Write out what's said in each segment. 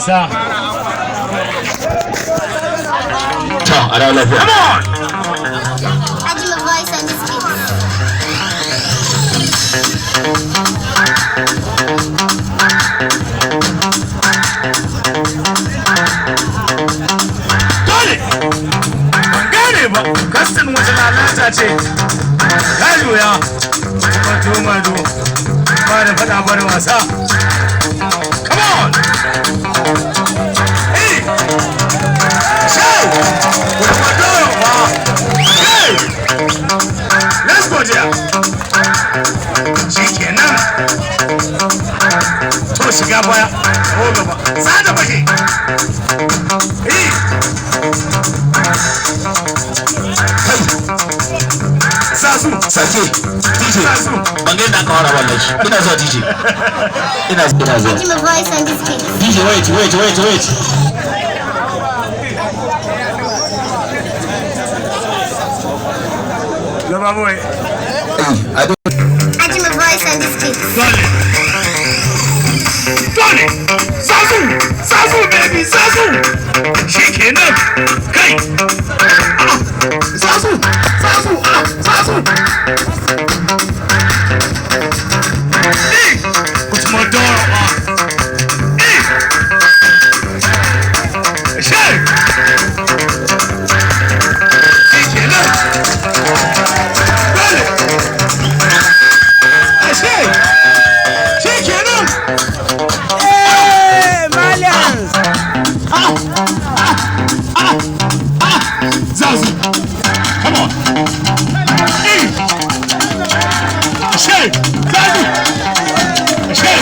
wasa. A da lafiya. Come on! Ajima voice on this beat. Dole! Ban gane ba, kastin wata lalata ce. Ya juya, mado ba da faɗa bar wasa. Come on! Hey! Show! Hey! Let's go there! Shi kenan. To shiga baya, ko gaba, za ta fashe. Hey! Sasu! Sake, DJ, Sasu! ban ga yadda aka fara wallahi. Ina zuwa DJ. Ina zuwa. Ajima voice on this beat. DJ, wait. Gaba boy. I don't. Ajima voice on this beat. Dole! Sasu baby, Sasu! Shi kenan. Kai! Sasu! What's my door? Shay! Shi kenan. Dole! Shay! Shi kenan. Zazu! Come on! Shay! Zazu! Shay!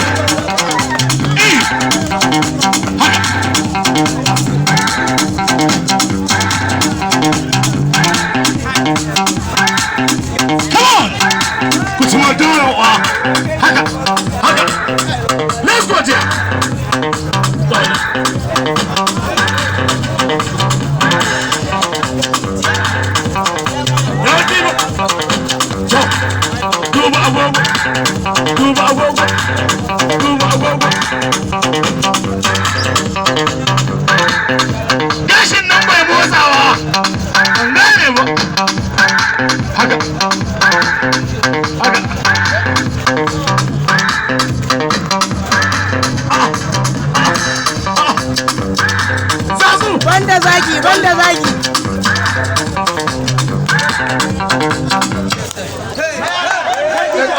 Come on! Put some more down. Haka! Let's go there! Duba agogo. Gashin nan bai motsawa. An gane ba. Haka. Zazu! Banda zagi.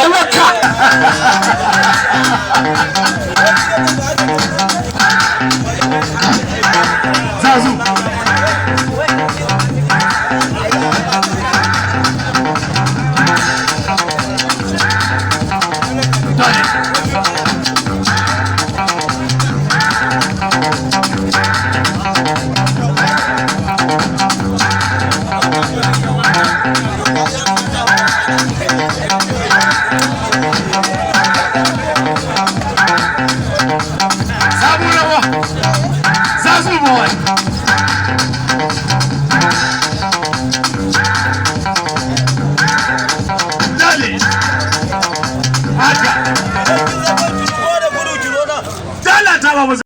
Alaka! Zazu! Dole!